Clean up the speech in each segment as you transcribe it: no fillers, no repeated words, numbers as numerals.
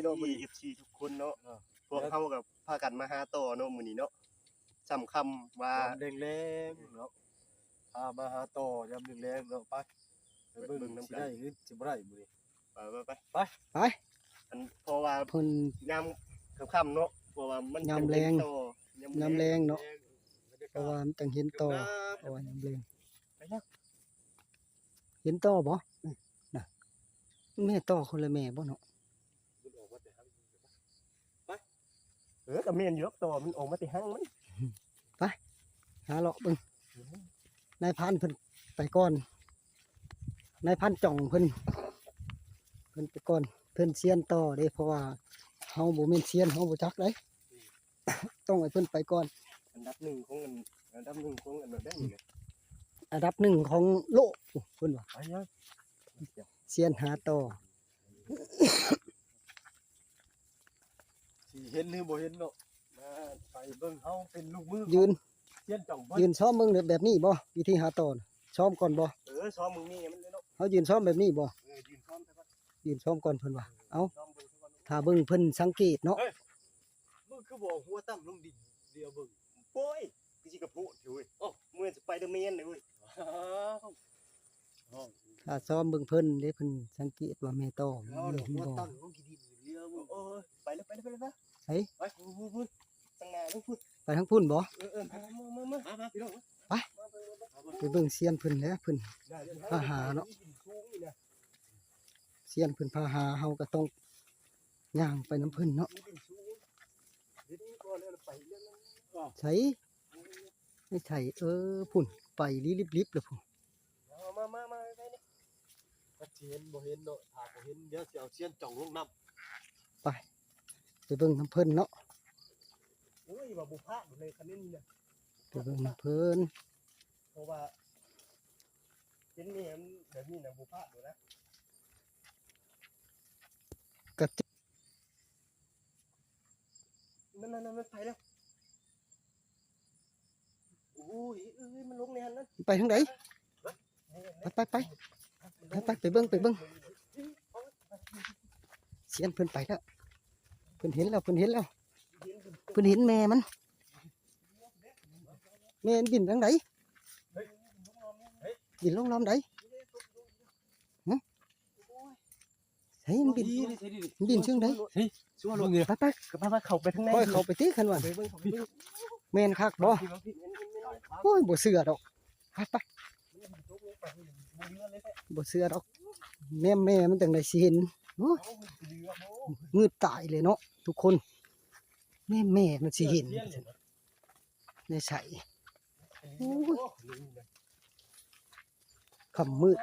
นาะมื้อนี้ FC ทุกคนเนาะพวกเฮากับพากันมาหาต่อเนาะมื้อนี้เนาะสำคำว่าแรงๆเนาะพามาหาต่อยามแรงๆเนาะไปเบิ่งสิได้หรือสิบ่ได้มื้อนี้ไปอันเพราะว่าเพิ่นยามค่ำๆเนาะเพราะว่ามันยามแรงเนาะเพราะว่ามันต้องเห็นต่อเพราะว่ายามแรงเห็นต่อบ่น่ะแม่ต่อคนละแม่บ่เนาะก็แม่นอยู่ต่อมันออกมาแต่หังมันไปหาเลาะเบิ่งนายพันเพิ่นไปก่อนนายพันจ่องเพิ่นไปก่อนเพิ่นเซียนต่อเด้เพราะว่าเฮาบ่แม่นเซียนเฮาบ่จักเด้ ต้องให้เพิ่นไปก่อนอันดับ1ของอันดับ1ของอันได้นี่อันดับ1ของโลกเพิ่นว่าไปยังเซียนหาต่อสิเห็นหรือบ่เห็นเนาะมาไปเบิ่งเฮาเป็นลูกมือยืนเซียนจ่องเบิ่งยืนซ้อมเบิ่งแบบนี้บ่วิธีหาต่อซ้อมก่อนบ่ซ้อมมึงนี่มันเลยเนาะเฮายืนซ้อมแบบนี้บ่ยืนซ้อมซะก่อนยืนซ้อมก่อนเพิ่นว่าเอ้าถ้าเบิ่งเพิ่นสังเกตเนาะมึงคือบ่หัวต่ำลงดินเดียวเบิ่งโอ้ยคือสิกระโพดเว้ยเหมือนสไปเดอร์แมนเลยเว้ยถ้าซ้อมเบิ่งเพิ่นเด้เพิ่นสังเกตว่าแม่ต่อหัวต่ำลงดินเดียวเบิ่งไปแล้วไปไปพูดตั้งนานแล้วพูดไปทางพุ่นบ่มาพี่น้องไปเบิ่งเซียนเพิ่นแล้วเพิ่นพาหาเนาะเซียนเพิ่นพาหาเฮาก็ต้องย่างไปน้ำเพิ่นเนาะใช่ไม่ใช่พุ่นไปลิบๆเลยพุ่นมาไปนี่ถ้าเห็นบ่เห็นเนาะถ้าบ่เห็นเดี๋ยวสิเอาเซียนจ่องลงน้ำไปเบิ่งน้ำเพิ่นเนาะโอ้ยว่าบุพาเลยคันนี้เนี่ยไปเบิ่งน้ำเพิ่นเพราะว่าเห็นนี่แบบนี้นะบุพาดูนะกระนั่นไปแล้วโอ้ยมันลงในหันนั้นไปทางไหนไปเบิ่งเสียนเพิ่นไปแล้วเพิ่นเห็นแล้วเพิ่นเห็นแม่มันบินทางไหนบินลงน้ำไหนใช่มันบินเชิงไหนชั่วลงเลยไปเข้าไปทางไหนเข้าไปตีคันว่าแม่นคักบ่โอ้ยบ่เชื่อดอกไปบ่เชื่อดอกแม่มันจังได๋สิเห็นมืดตายเลยเนาะทุกคนแม่มันสิเห็นในใส่โอ้ยค่ำมืด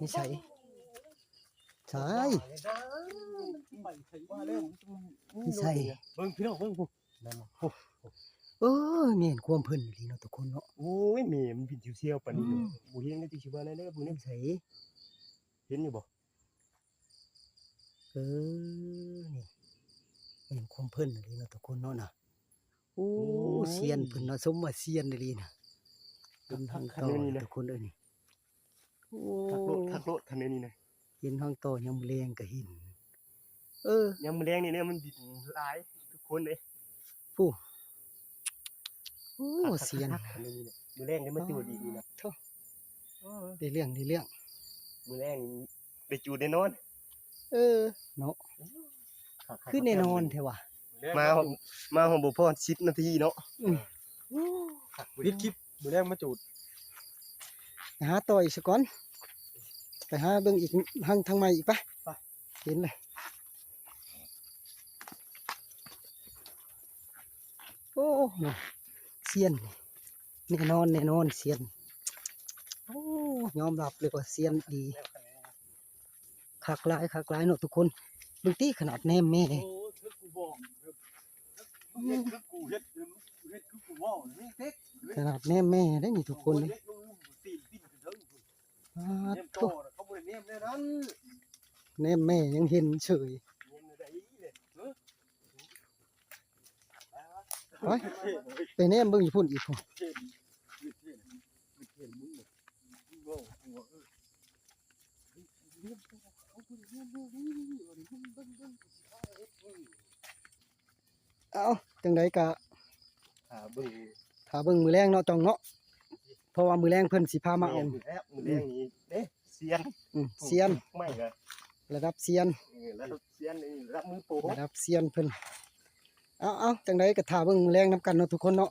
นี่ใส่นี่ใส่เบิ่งพี่น้องเบิ่งปุ๊บแม่นความเพิ่นอีหลีเนาะทุกคนเนาะโอ้ยแม่มันบินเสียวๆปานนี้บ่เห็นได้ที่สิว่าได้บ่นี่ใส่เห็นอยู่บ่นี่แม่นความเพิ่นอีหลีเนาะทุกคนเนาะน่ะโอ้เซียนเพิ่นเนาะสมว่าเซียนอีหลีน่ะเป็นทางต่อทุกคนเอ้ยนี่โอ้ทักโลดคันนี้นะเห็นทางต่อยามแรงก็เห็นยามแรงนี่เนี่ยมันบินหลายทุกคนเด้ผู้โอ้เสียนมือแรงนี่มันจูดดีนะได้เรื่องมือแรงได้จูดได้นอนเนาะคือแน่นอนแท้ว่ะมาของบ่พอ10นาทีเนาะปิดคลิปมือแรงมาจูดหาต่ออีกสักก่อนไปหาเบิ่งอีกทางใหม่อีกไปเห็นเลยโอ้เซียนแน่นอนเซียนโอ้ยอมรับเลยว่าเซียนดีคักหลายเนาะทุกคนเบิ่งตี้ขนาดแน่แม่ขนาดแน่แม่ได้นี่ทุกคนเลยแน่แม่ยังเห็นเฉยไปแน่เบิ่งอยู่พุ่นอีกพุ่น เอาจังไดก็ เบิ่ง ถ้าเบิ่งมื้อแรงเนาะจ้องเนาะเพราะว่ามื้อแรงเพิ่นสิพามาเอา แล้วมือแรงนี้เด้เซียน เซียน ไม่ก็ ระดับเซียน แล้วเซียนนี่รับมือโป ระดับเซียนเพิ่นเอาจังไดก็ถ้าเบิ่งมื้อแรงนํกันเนาะทุกคนเนาะ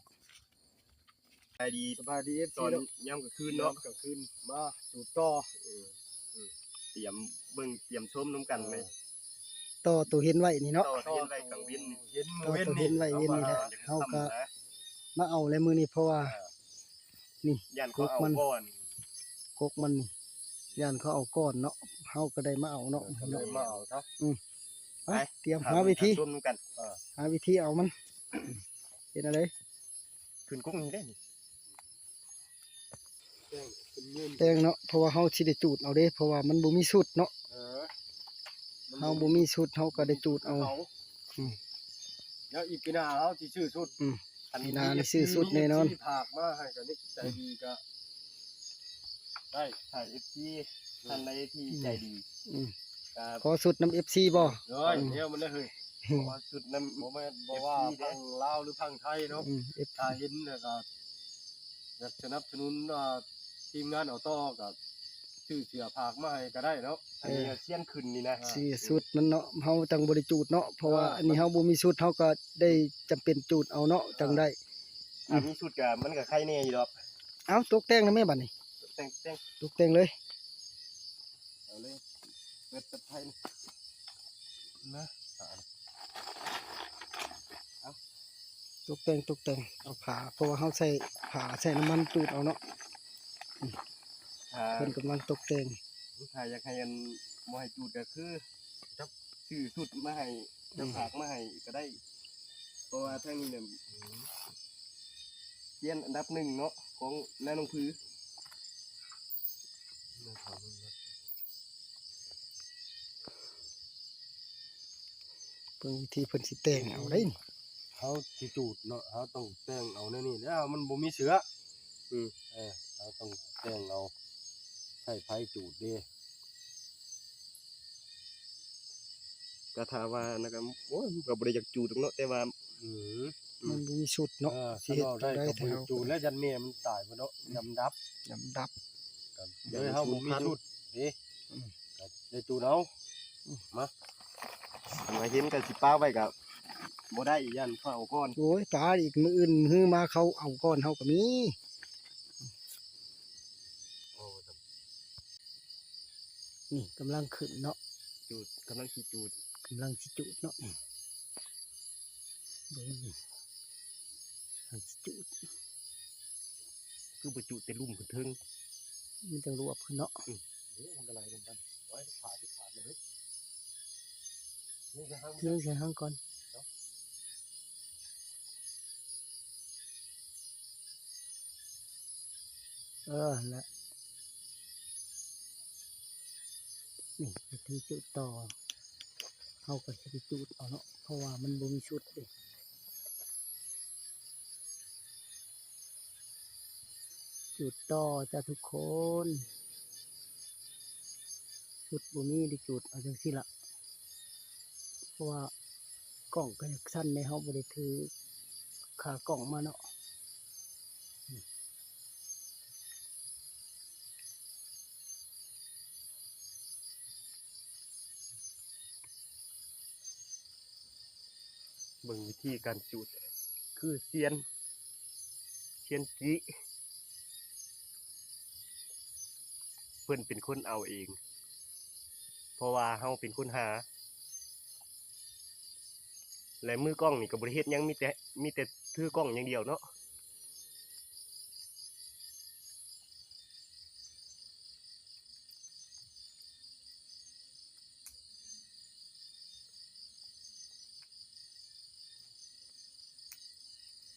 สบายดี สบายดี FC ตอน เนาะ ย่ำกลางคืน เนาะ เนาะ กลางคืนมาจูดต่อ เตรียมเบิ่งเตรียมชมน้ำกันเลย ต่อตัวเห็นไว้นี่เนาะ ต่อเห็นไว้กลางวินนี่ เห็น ต่ มื้ อ อเว้น ตัว นี่ เห็นไว้เว้นนี่แหละ เฮาก็ มาเอาเลยมื้อนี้เพราะว่า ยันเขาเอาก่อน กกมันนี่ย่านเขาเอาก้อนเนาะเฮาก็ได้มาเอาเนาะ ก็เลยมาเอาซะ ไปเตรียมหาวิธี ชมน้ำกัน หาวิธีเอามันเฮ็ดอะไร ขึ้นกุ้งนี่ได้นี่ เป็นเงิน แต่งเนาะเพราะว่าเฮาสิได้จูดเอาเด้เพราะว่ามันบ่มีสุดเนาะ เฮาบ่มีสุดเฮาก็ได้จูดเอา แล้วอีกปีหน้าเฮาสิชื่อสุด ปีหน้านี่ซื้อสุดแน่นอน ที่ผากมาให้กันนี่ใจดีก็ได้ ถ่าย FC ท่านใดที่ใจดี อืม ก็ ขอสุดนำ FC บ่ เลยเนี่ยมันได้เฮ้ย ขอสุดน้ำ บ่แม่นบ่ว่าพังลาวหรือพังไทยเนาะ FC ถ้าเห็นเนี่ยก็อยากสนับสนุนทีมงานเอาต่อกับชื่อเสียผากมาให้ก็ได้เนาะ อันนี้เสี้ยนขึ้นนี่นะ สิสุดมันเนาะเฮาจังบ่ได้จูดเนาะเพราะว่าอันนี้เฮาบ่มีสุดเฮาก็ได้จำเป็นจูดเอาเนาะจังได้ อันนี้สุดกับมันกับใครแน่อยู่ดอก เอ้าตกแต่งนะแม่บัดนี้ แต่ง ตกแต่งเลย เอาเลยเปิดตะไคร้นะ ตกแต่งเอาผ้าเพราะว่าเฮาใส่ผ้าใส่น้ำมันจูดเอาเนาะ ถ้า เพิ่นกำลังตกแต่ง ถ้าอยากให้อันบ่ให้จูดก็คือจับซื้อสุดมาให้จะฝากมาให้ก็ได้ เพราะว่าทางนี้เนี่ยเสี้ยนอันดับหนึ่งเนาะของน้าน้องพื้ เพิ่นวิธีเพิ่นสิแต่งเอาได้นี่ เฮาสิจูดเนาะเฮาต้องแต่งเอาแนวนี้แล้วมันบ่มีเสือเฮาต้องแต่งเอาใช้ไผจูดเด้ ก็ถ้าว่านะครับโอ้ยมันก็บ่ได้อยากจูดหรอกเนาะแต่ว่า อือ มันบ่มีสุดเนาะสิ สิ เฮ็ เฮ็ ด ด จัง ได้ ได๋ ก็ แถ บ่ ว จูดแล้วยันแม่มันตายบ่เนาะยำดับ ยำดับ เดี๋ยวเฮาบ่มีชุดเด้ก็ได้จูดเอา มาเห็นก็สิป้าไว้ก็บ่ได้ยันเขาเอาก่อน โอ้ยปลาอีกมื้ออื่นมื้อมาเขาเอาก่อนเฮาก็มีนี่กำลังขึ้นเนาะ จูดกำลังสิจูด กำลังสิจูดเนาะเบิ่งนี่กำลังสิจูด คือบ่จูดแต่ลุ่มขึ้นถึง มันจังรวบขึ้นเนาะ มันก็ไหลลงกันไว้ขาดที่ขาดเลยนี่จะห้าม เรื่องใส่ห้างก่อนและนี่วิธีจุดต่อเขาก็จะไปจุดเอาเนาะเพราะว่ามันบ่มีชุดเด้จุดต่อจ้าทุกคนชุดบ่มีได้จุดเอาจังซี่ล่ะเพราะว่ากล่องก็อยากสั้นในเฮาบ่ได้ถือขากล่องมาเนาะ เบิ่งวิธีการจูดคือเซียนจิเพิ่นเป็นคนเอาเอง เพราะว่าเฮาเป็นคนหา และมือกล้องนี่ก็บ่ได้เฮ็ดหยังมีแต่ถือกล้องอย่างเดียวเนาะ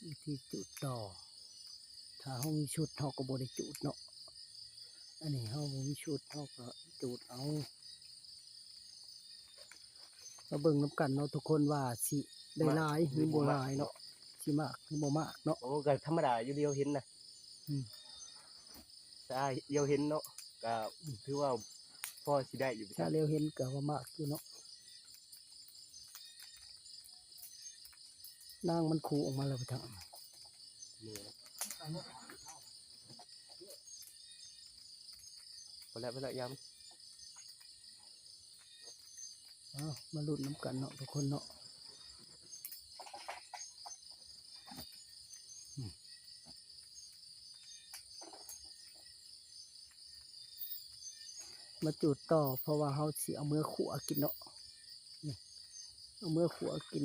วิธีจุดต่อถ้าเฮามีชุดเฮาก็บ่ได้จุดเนาะอันนี้เฮาบ่มีชุดเฮาก็จุดเอามาเบิ่งนํกันเนาะทุกคนว่าสิได้หลายหรือบ่หลายเนาะสิมากหรือบ่มากเนาะ โอ้ก็ธรรมดาอยู่เดียวเห็นนะใช่เดียวเห็นเนาะก็ถือว่าพอสิได้อยู่ ถ้าเร็วเห็นก็ว่ามากอยู่เนาะ นางมันขู่ออกมาแล้วไปทาง นี่พอแล้วย อ้าวมาลุ้นน้ำกันเนาะทุกคนเนาะมาจุดต่อเพราะว่าเขาสิเอาเมื่อขัวกินเนาะนี่เอาเมื่อขัวกิน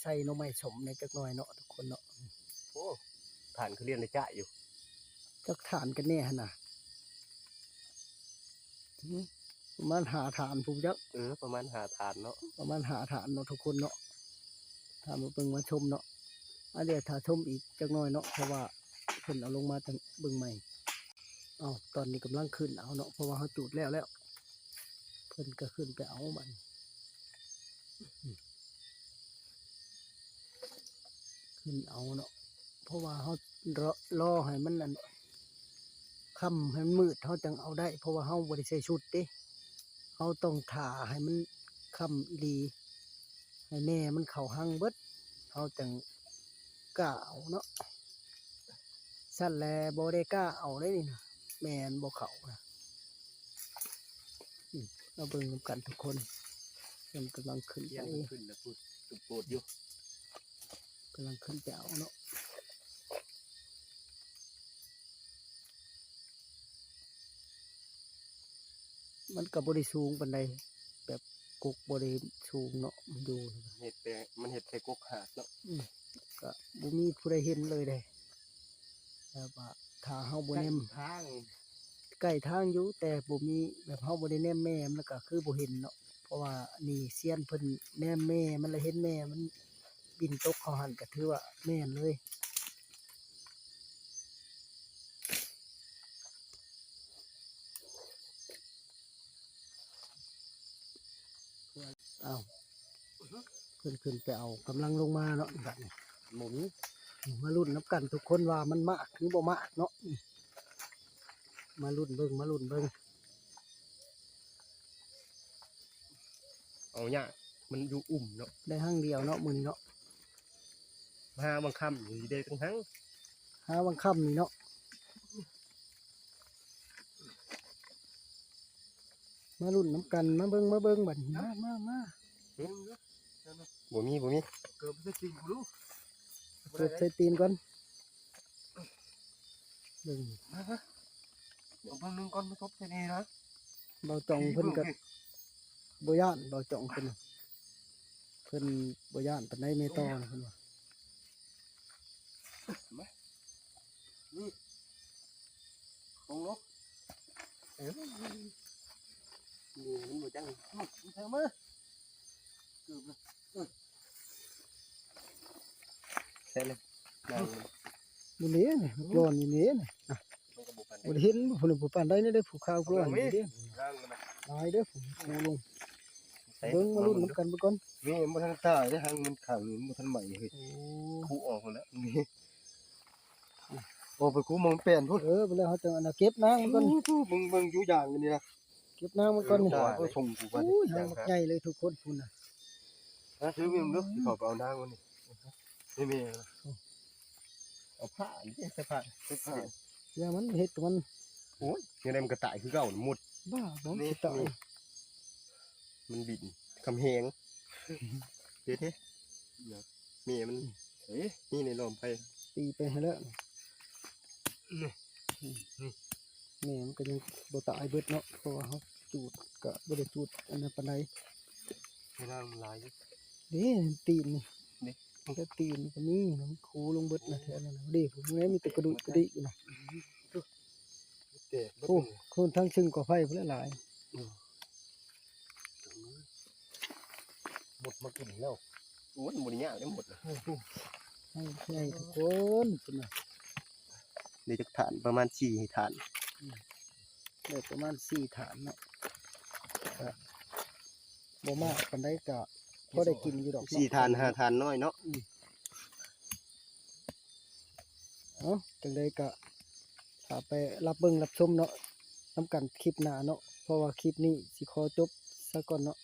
ใส่หน่อไม้สมในจักหน่อยเนาะทุกคนเนาะ ำโอ้ฐานคือเรียนในจ่าอยู่ จักฐานกันแน่หั่นน่ะประมาณหาฐานผมจัก ประมาณหาฐานเนาะ ประมาณหาฐานเนาะทุกคนเนาะถ้ามาเบิ่งมาชมเนาะอันเดี๋ยวถ้าชมอีกจักหน่อยเนาะเพราะว่าเพิ่นเอาลงมาตั้งเบิ่งใหม่เอาตอนนี้กำลังขึ้นเอาเนาะเพราะว่าเขาจุดแล้วเพิ่นก็ขึ้นไปเอามันขึ้นเอาเนาะเพราะว่าเขารอให้มันนั่นค่ำให้มันมืดเขาจังเอาได้เพราะว่าเขาบ่ได้ใส่ชุดเด้เขาต้องถ่าให้มันค่ำอีหลีให้แน่มันเข้าหังเบิดเขาจังกล้าเอาเนาะสั่นแลบ่ได้กล้าเอาได้นี่นะแม่นบ่เข้านะเราเบิ่งนำกันทุกคนเพิ่นกำลังขึ้น เรีย ไป นขึ้นแล้วพูดปวดอยู่ กำลังขึ้นไปเอาเนาะมันก็บ่ได้สูงปานใดแบบกุกบ่ได้สูงเนาะมันอยู่นะ เห็ดแต่มันเห็ดแต่กกหาดเนาะ ก็บ่มีผู้ใดเห็นเลยเด้แต่ว่าถ้าเฮาบ่แนม ทาง ใกล้ทางอยู่แต่บ่มีแบบเฮาบ่ได้แนมแม่มันก็คือบ่เห็นเนาะเพราะว่านี่เซียนเพิ่นแนมแม่มันเลยเห็นแม่มันบินตกเข้าหั่นก็ถือว่าแม่นเลยอ้าวเพิ่นขึ้นไปเอากำลังลงมาเนาะบัดนี้ หมุน มาลุ้นน้ำกันทุกคนว่ามันมากหรือบ่มากเนาะมาลุ้นเบิ่งเอาเนี่ยมันอยู่อุ่มเนาะ ได้หั่งเดียวเนาะมื้อนี้เนาะ มาบางคำอยู่ได้ทั้ง หาวังค่ำนี่เนาะมาลุ้นน้ำกันมาเบิ่งบัดนี้มา บ่มี เกิดเป็นจริงรู้ เปิดใส่ตีนก่อนเบิ่ง เดี๋ยวเพิ่งนึงก่อนมาทบทีนี้นะ เบาจ่องเพิ่นก็บ่ย่านเบาจ่องเพิ่นบ่ย่านปานใดแม่ตอนะเพิ่นว่า ตรงลบ นี่มันบ่จัง เธอมาเกือบ ใช่เลยนางมัน นี่เด้นี่ร้อนนี่เด้นี่ มันก็บ่ปาน บ่ได้เห็นเพิ่นบ่ปานใดนี่เด้ผู้ข่าวร้อนนี่เด้ ร่างมัน ตายเด้อผมโคลงเบิ่งมาลุ้นน้ำกันไปก่อน นี่มันทันตายได้ทางมันขังมันทันใหม่เฮ้ย โอ้ คู่ออกแล้ว นี่โอ้ไปกูมองเปลี่ยนพุ่น ไปแล้วเขาจะอันน่ะเก็บนางมันก่อน มึงอยู่อย่างกันนี่นะ เก็บนางมันก่อนนี่ ก็ส่งกูไป โอ้ยหางบักใหญ่เลยทุกคนพุ่นน่ะ ซื้อมีมึงเนาะขอไปเอานางมันนี่มี เอาผ้านี่ใส่ผ้า อย่ามันเฮ็ดกับมัน โอ้ยยังไงมันกระต่ายคือเก่าหมด บ้าบ่สิตาย มันบินคำแหงเฮ็ดเด้เมียมันนี่ในลมไป ตีไปให้แล้วนี่มันก็ยังบ่ตายเบิดเนาะเพราะว่าเขาจูดก็บ่ได้จูดอันนั้นปานใด ไม่น่ามันลาย เด้ตีนนี่มันก็ตีนก็มีน้ำคูลงเบิดนะแท้นั่นน่ะเด้ผมแม่มีแต่กระดูกกระดิกอยู่นะ เตะ โอ้คนทั้งซึ่งก็ไฟพุ่นหลาย หมดมากินแล้วโอ้ยหมดยากได้หมดเลย ให้ใหญ่ทุกคนพุ่นน่ะ เดี๋ยวจะฐานประมาณ4ฐาน ได้ประมาณ4ฐานเนาะก็บ่มากปานใดก็พอได้กินอยู่ดอกเนาะ 4ฐาน5ฐานน้อยเนาะ จังไดก็ถ้าไปรับเบิ่งรับชมเนาะนำกันคลิปหน้าเนาะเพราะว่าคลิปนี้สิขอจบซะก่อนเนาะ